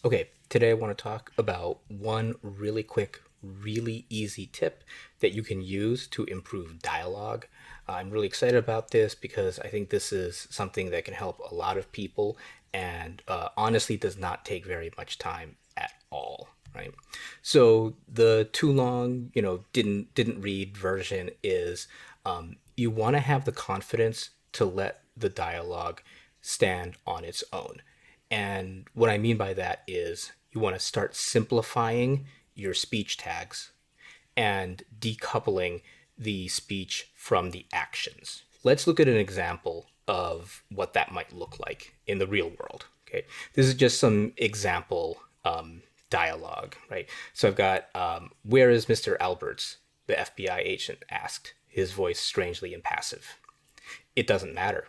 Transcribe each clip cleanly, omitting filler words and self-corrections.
Okay, today I want to talk about one really quick, really easy tip that you can use to improve dialogue. I'm really excited about this because I think this is something that can help a lot of people and honestly does not take very much time at all. Right. So the too long, didn't read version is you want to have the confidence to let the dialogue stand on its own. And what I mean by that is you want to start simplifying your speech tags and decoupling the speech from the actions. Let's look at an example of what that might look like in the real world. Okay, this is just some example dialogue, right? So I've got, where is Mr. Alberts? The FBI agent asked, his voice strangely impassive. It doesn't matter.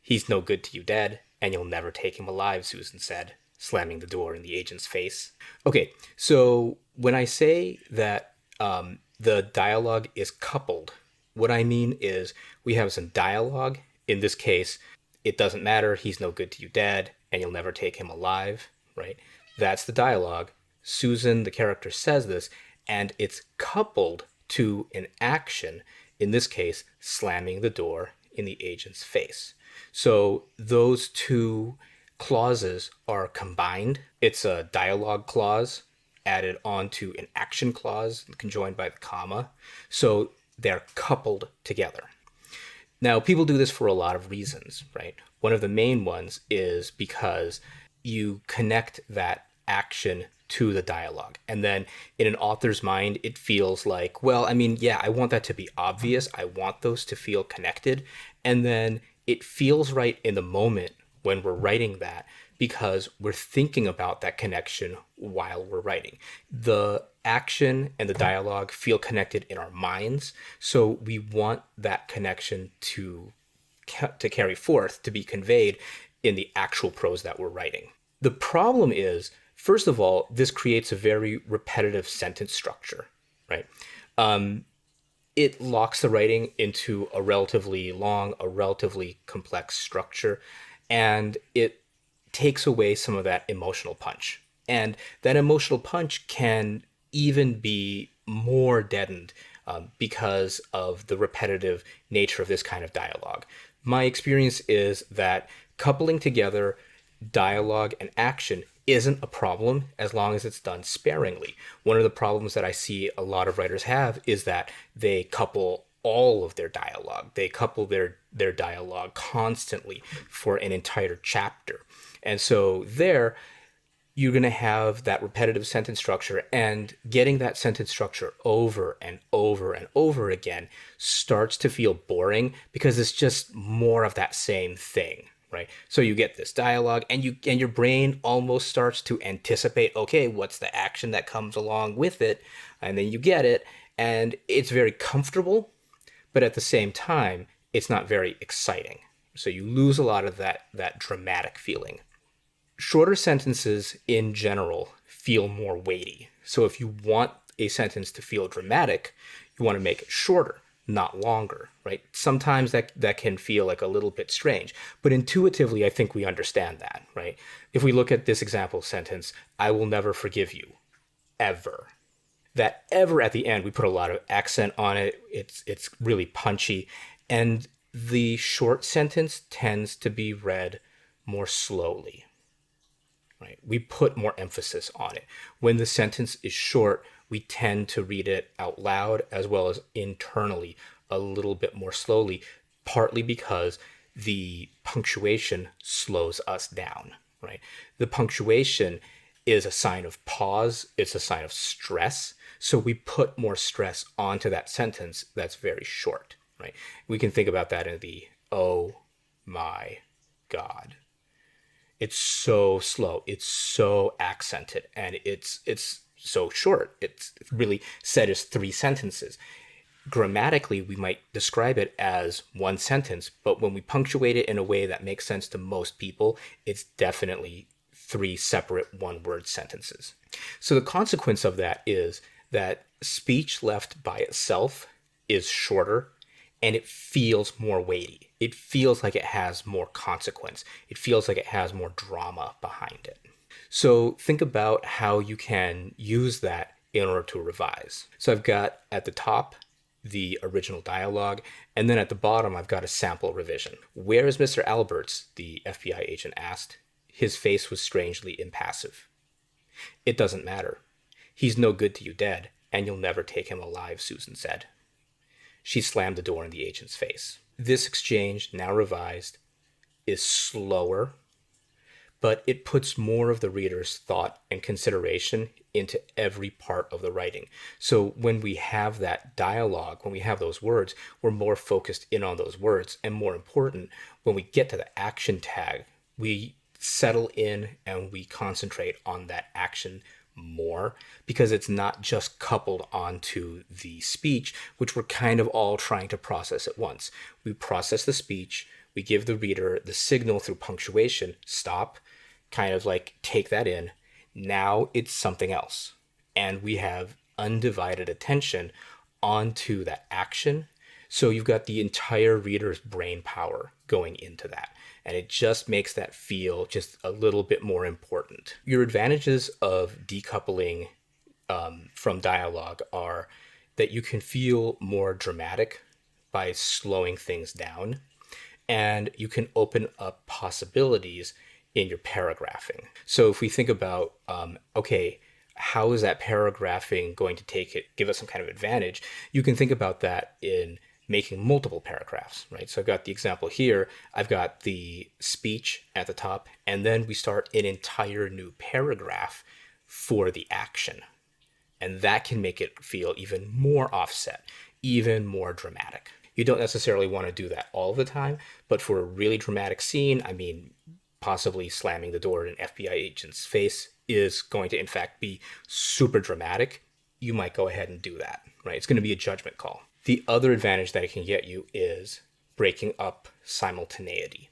He's no good to you dead, and you'll never take him alive, Susan said, slamming the door in the agent's face. Okay, so when I say that the dialogue is coupled, what I mean is we have some dialogue. In this case, it doesn't matter, he's no good to you dead, and you'll never take him alive, right? That's the dialogue. Susan, the character, says this, and it's coupled to an action, in this case, slamming the door in the agent's face. So those two clauses are combined. It's a dialogue clause added onto an action clause conjoined by the comma. So they're coupled together. Now, people do this for a lot of reasons, right? One of the main ones is because you connect that action to the dialogue. And then in an author's mind, it feels like, well, I mean, yeah, I want that to be obvious. I want those to feel connected. And then it feels right in the moment when we're writing that because we're thinking about that connection while we're writing. The action and the dialogue feel connected in our minds. So we want that connection to carry forth, to be conveyed in the actual prose that we're writing. The problem is, first of all, this creates a very repetitive sentence structure, right? It locks the writing into a relatively long, a relatively complex structure, and it takes away some of that emotional punch. And that emotional punch can even be more deadened because of the repetitive nature of this kind of dialogue. My experience is that coupling together dialogue and action isn't a problem as long as it's done sparingly. One of the problems that I see a lot of writers have is that they couple all of their dialogue. They couple their dialogue constantly for an entire chapter. And so there, you're going to have that repetitive sentence structure, and getting that sentence structure over and over and over again starts to feel boring because it's just more of that same thing, right? So you get this dialogue and your brain almost starts to anticipate, okay, what's the action that comes along with it? And then you get it, and it's very comfortable, but at the same time, it's not very exciting. So you lose a lot of that dramatic feeling. Shorter sentences in general feel more weighty. So if you want a sentence to feel dramatic, you want to make it shorter, not longer, right? Sometimes that can feel like a little bit strange, but intuitively, I think we understand that, right? If we look at this example sentence, I will never forgive you, ever. That ever at the end, we put a lot of accent on it. It's really punchy. And the short sentence tends to be read more slowly, right? We put more emphasis on it. When the sentence is short, we tend to read it out loud as well as internally a little bit more slowly, partly because the punctuation slows us down, right? The punctuation is a sign of pause, it's a sign of stress. So we put more stress onto that sentence that's very short, right? We can think about that in the oh my God. It's so slow, it's so accented, and it's so short. It's really said as three sentences. Grammatically, we might describe it as one sentence, but when we punctuate it in a way that makes sense to most people, it's definitely three separate one word sentences. So the consequence of that is that speech left by itself is shorter and it feels more weighty. It feels like it has more consequence. It feels like it has more drama behind it. So think about how you can use that in order to revise. So I've got at the top the original dialogue, and then at the bottom I've got a sample revision. "Where is Mr. Alberts?" the FBI agent asked. His face was strangely impassive. "It doesn't matter. He's no good to you dead, and you'll never take him alive," Susan said. She slammed the door in the agent's face. This exchange, now revised, is slower, but it puts more of the reader's thought and consideration into every part of the writing. So when we have that dialogue, when we have those words, we're more focused in on those words. And more important, when we get to the action tag, we settle in and we concentrate on that action more, because it's not just coupled onto the speech, which we're kind of all trying to process at once. We process the speech, we give the reader the signal through punctuation, stop, kind of like take that in. Now it's something else. And we have undivided attention onto that action. So you've got the entire reader's brain power going into that. And it just makes that feel just a little bit more important. Your advantages of decoupling from dialogue are that you can feel more dramatic by slowing things down, and you can open up possibilities in your paragraphing. So if we think about, okay, how is that paragraphing going to give us some kind of advantage? You can think about that in making multiple paragraphs, right? So I've got the example here. I've got the speech at the top, and then we start an entire new paragraph for the action. And that can make it feel even more offset, even more dramatic. You don't necessarily want to do that all the time, but for a really dramatic scene, I mean, possibly slamming the door in an FBI agent's face is going to, in fact, be super dramatic. You might go ahead and do that, right? It's going to be a judgment call. The other advantage that it can get you is breaking up simultaneity.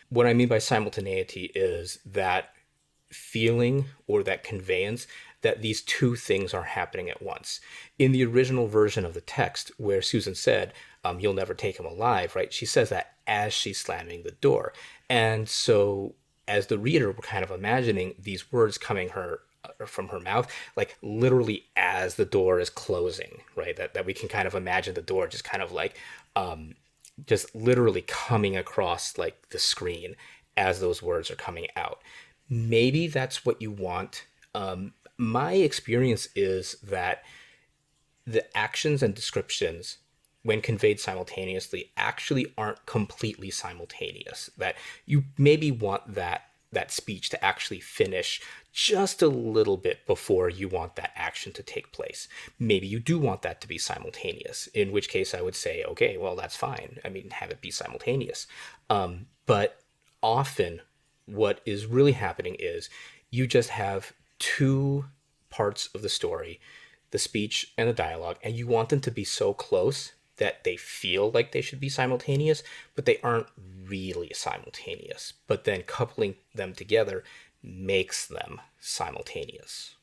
What I mean by simultaneity is that feeling or that conveyance that these two things are happening at once. In the original version of the text, where Susan said, "You'll never take him alive," right? She says that as she's slamming the door. And so as the reader, we're kind of imagining these words coming from her mouth, like literally as the door is closing, right? That we can kind of imagine the door just kind of like just literally coming across like the screen as those words are coming out. Maybe that's what you want. My experience is that the actions and descriptions, when conveyed simultaneously, actually aren't completely simultaneous. That you maybe want that speech to actually finish just a little bit before you want that action to take place. Maybe you do want that to be simultaneous, in which case I would say, okay, well, that's fine. I mean, have it be simultaneous. But often what is really happening is you just have two parts of the story, the speech and the dialogue, and you want them to be so close that they feel like they should be simultaneous, but they aren't really simultaneous. But then coupling them together makes them simultaneous.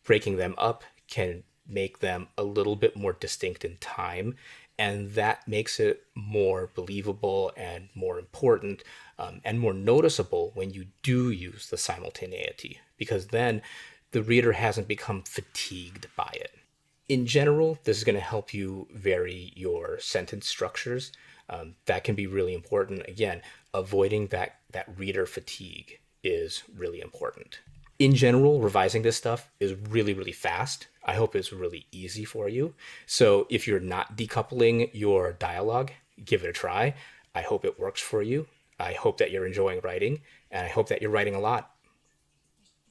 Breaking them up can make them a little bit more distinct in time, and that makes it more believable and more important and more noticeable when you do use the simultaneity, because then the reader hasn't become fatigued by it. In general, this is going to help you vary your sentence structures. That can be really important. Again, avoiding that reader fatigue is really important. In general, revising this stuff is really, really fast. I hope it's really easy for you. So if you're not decoupling your dialogue, give it a try. I hope it works for you. I hope that you're enjoying writing, and I hope that you're writing a lot.